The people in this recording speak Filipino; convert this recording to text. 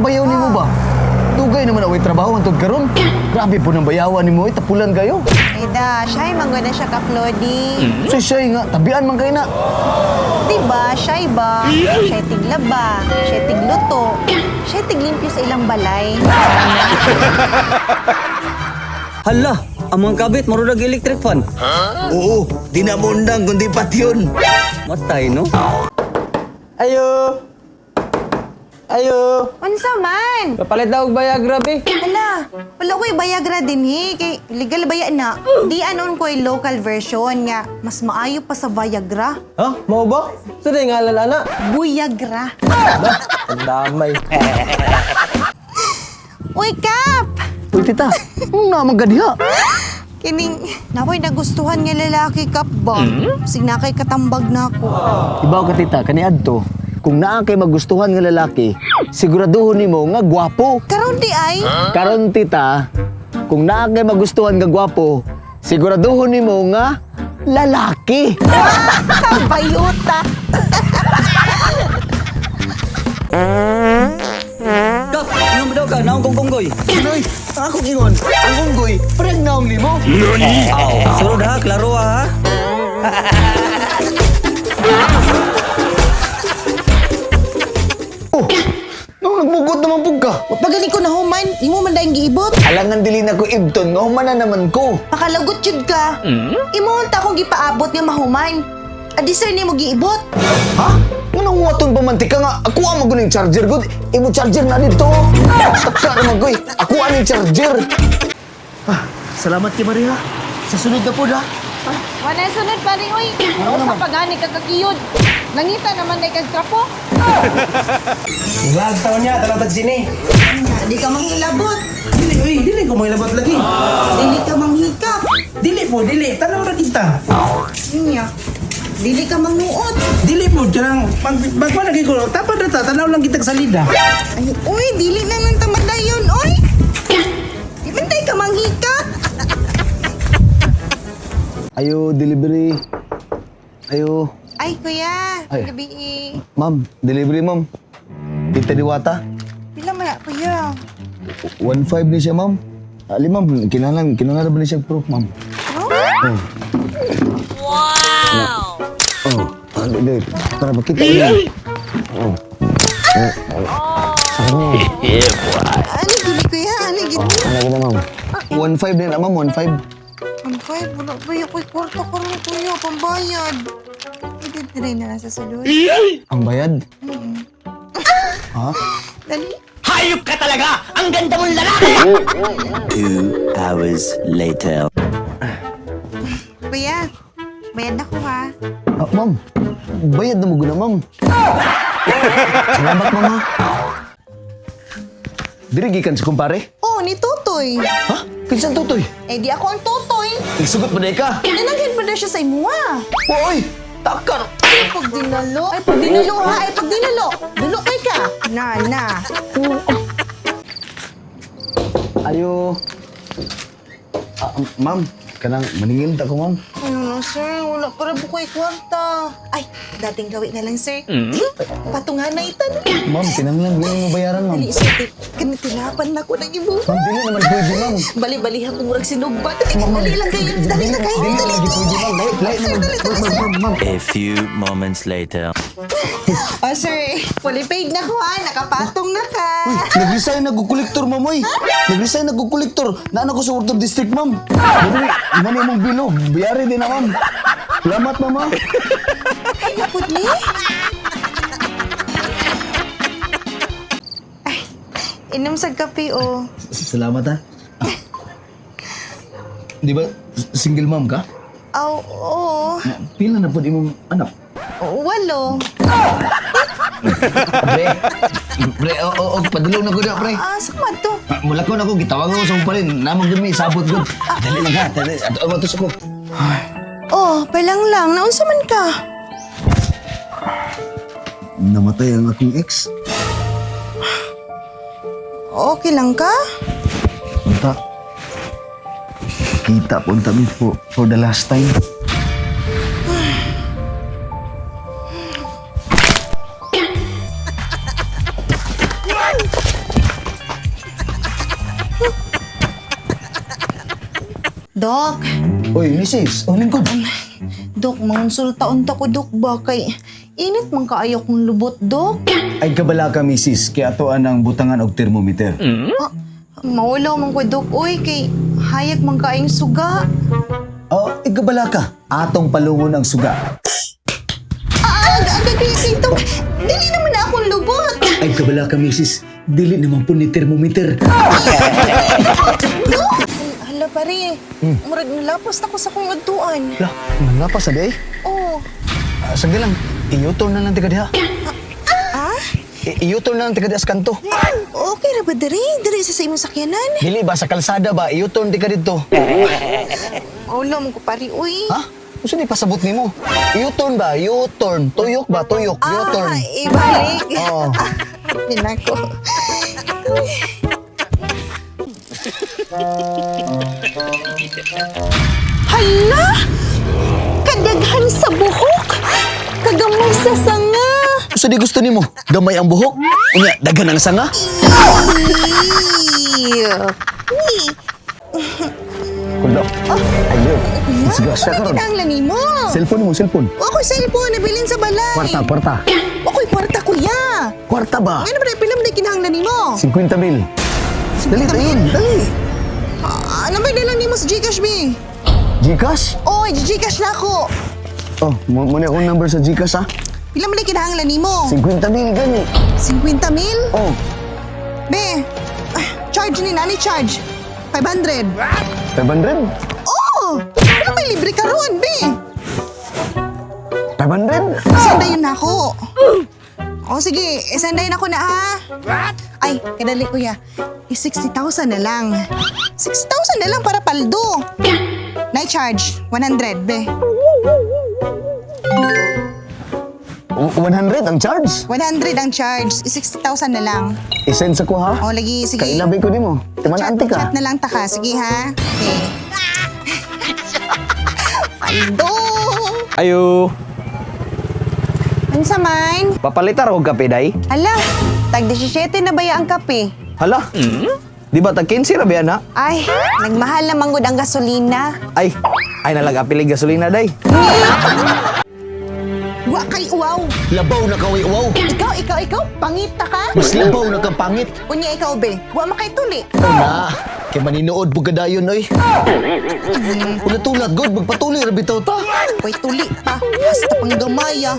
ang bayaw ni mo ba? Dugay naman away trabaho ang karon. Grabe po ng bayawan ni mo, tapulan kayo. Eda, siya'y mangga na siya ka, Flody. So siya nga, tabian man kayo na. Diba, siya'y ba? Siya'y tiglaba, siya'y tigluto, siya'y tiglimpyo sa ilang balay. Hala, amang kabit, marunag electric fan. Oo, di na mo undang kundi pat yun. Matay, no? Ayo! Ayo! Unsa man? Papalit daw og Viagra, be. Hala, wala ko'y Viagra din kay legal baya na. Di anon ko'y local version nga, mas maayo pa sa Viagra. Ha? Mao ba? Sa di nga lalana? Buyagra. Ang damay. Uy, Kap! Uy, tita, ano naman gadiha? Kining, nako'y nagustuhan nga lalaki, Kap ba? Sig na kay katambag na ako. Ibaw ka tita, kaniadto. Kung naa kay magustuhan nga lalaki, siguraduhon nimo nga gwapo. Karon di ay? Karon tita, kung naa kay magustuhan nga gwapo, siguraduhon nimo nga lalaki. Bayuta! Kap, ano mo daw ka? Naong kong konggoy. Noy, akong ingon, ang unggoy, preg naong nimo. Sunod ha, klaro ha. Oh, nung nagmugot naman pug ka. Pagaling ko na human, imo man dahil giibot. Alangan dili na ko ibton, nga humana naman ko. Pakalagot yun ka. Imo ta akong gipaabot nga mahuman. Adi sir ni mo giibot. Ha? Ngunang waton pamantika nga, ako ang maguning charger good. Imo charger na dito. Taka naman ko eh. Ako ang charger. Ah, salamat kay Maria. Sa sunod na po ha. Wala sunod pa rin, oy. Ano sa pagani kakakiyod? Langita naman na ikagtrapo. Lag taon niya, talatag sini. Di ka manghilabot. Dili ko may labot lagi. Dili ka manghikap. Dili po, dili. Tanaw ra kita. Niya. Dili ka mangnuot. Dili po, kanang magpa lagi ko. Tapad na ta, tanaw lang kitag salida. Ay, uy, dili na ng tamadayon, oy. Ibantay ka manghikap. Ayo, delivery. Ayo. Ay, kuya. Ay. Gabi Ma'am, delivery ma'am. Tita Diwata. Pila man na, kuya. 1.5 ni siya ma'am. Ali ma'am, kinalang ba ni siya proof ma'am? Oh. Wow! Oh, dali. Para makita niyo. Oh. Oh. Ano gini, kuya? Ano gini? Ano gina ma'am? 1.5 din na ma'am, 1.5. Ang five, wala ba yung kwarta ka rin, kuya? Pambayad. Hindi na lang sa sulod. Ang bayad? Ha? Dali. Hayop ka talaga! Ang ganda mong lalaki! 2 hours later. Kuya, bayad ako ha. Ah, ma'am, bayad na mo guna ma'am. Salamat ma'am ha. Dirigikan si kumpare? Oh, ni Tutoy. Ha? Kinsan tutoy? Eh, di ako ang Tutoy. Nagsugot ba na ka? Nananghin pa na siya sa imuha. Oy! Takar! Ay, pag dinalo. Ay, pag dinalo ha. Ay, pag dinalo. Dalo kay ka. Na. Ayo. Ah, ma'am, kanang maningil ta ko ma'am. Ano na, sir? Wala para bukoy kwarta. Ay, dating gawin na lang, sir. Patungan na ito. Ma'am, kinanglan mo mo bayaran ma'am. Dali, sir. Kanitilapan na ko ng ibo. Ma'am, dili naman pwede ma'am. Bali-balihan ko murag sinugba. Dali lang kayo. Dali na kayo. Dili Dali. lagi pwede ma'am. Lahat naman. Ma'am. A few moments later. Oh, sir. Fully paid na ko ha. Nakapatong na ka. Nag-resign nagkukolektor ma'am oy. Nag-resign nagkukolektor. Naan ako sa Order District ma'am. Dili, iman imong bilo. Bayari din na ma'am. Salamat mama. Ay, napod ni. Ay, inom sa kape, oh. Salamat ha. Di ba single mom ka? Aw, oo. Pila na po imong anak? Walo. Pre, padulong na ko na, pre. Ah, sama to. Mula ko na ko, gitawag ako sa pa rin. Namang dumi, sabot ko. Dali lang ha, dali. Ato ang matos ako. Oh, palang lang. Naunsa man ka? Namatay ang aking ex. Okay lang ka? Punta. Kita punta mi for the last time. Dok, Uy, misis, oh lingkod. Dok, mangonsulta-unta ko, Dok, ba? Kay init man kaayo kong lubot, Dok. Ay kabala ka, misis, kaya atoan ang butangan og thermometer. Mawalaw man ko, Dok. Uy, kay hayag man kaayong suga. Oh, igabala ka. Atong palungon ang suga. Dok, dili naman na akong lubot. Ay kabala ka, misis. Dili naman po ni thermometer. Hala, pare. Murag nalapos na ko sa kong adtuan. Lah, manlapas sa day. Oh. Sige lang, iyutol na lang tiga diha. Iyutol na lang tiga diha sa kanto. Okay ra ba, Dari? Dari sa imong sakyanan? Dili ba sa kalsada ba? Iyutol tiga dito. Wala mo ko, pare. Uy. Ha? Gusto ni pasabot nimo? U-turn ba? U-turn. Tuyok ba? Tuyok. U-turn. Ibalik. Oo. Pinako. Hala! Kadaghan sa buhok! Kagamay sa sanga! Gusto di gusto nimo? Gamay ang buhok? Unya, dagan ang sanga? Kulo. Ayun. Sigas ka karon. Ang lani mo! Cellphone mo, cellphone. Ako'y cellphone, nabilin sa balay. Kwarta. Ako'y kwarta, kuya. Kwarta ba? Ngayon ba pilam na kinahanglan ni mo? 50,000. Dali, ayun. Dali. Ano ba dalang ni mo sa Gcash, B? Gcash? Oy, Gcash na ako. Oh, muna akong number sa Gcash ha. Pilam na kinahanglan ni mo? 50,000 gani. 50,000? Oh, Be, charge ni nani charge. 500. 500? Oh! Ano may libre ka ron, be? 500? Isendayin na ako. O sige, isendayin ako na ha. Ay, kadali kuya. 60,000 na lang. 6,000 na lang para paldo. Night charge, 100, be. 100 ang charge? 100 ang charge, 60,000 na lang. I-send sa ko ha? O, lagi, sige. Kailabay ko nimo. Timanante ka. Chat na lang taka, sige ha. Okay. Paldo! Ayo, Ano sa man? papalitar og kape day. Hala, tag 17 na baya ang kape. Hala? Di ba tag 15 ra ba na? Ay, nagmahal na manggod ang gasolina. Ay nalaga pilig gasolina day. Wa kay uwaw. Labaw na kaway wow. Ikaw, pangita ka? Mas labaw na kang pangit. Unya ikaw, be. Wa makay tuli. Una, kay maninood po kadayon oy. Ulat-ulat, God, magpatuloy ra bitaw ta. Koy tuli pa. Basta pang gamaya.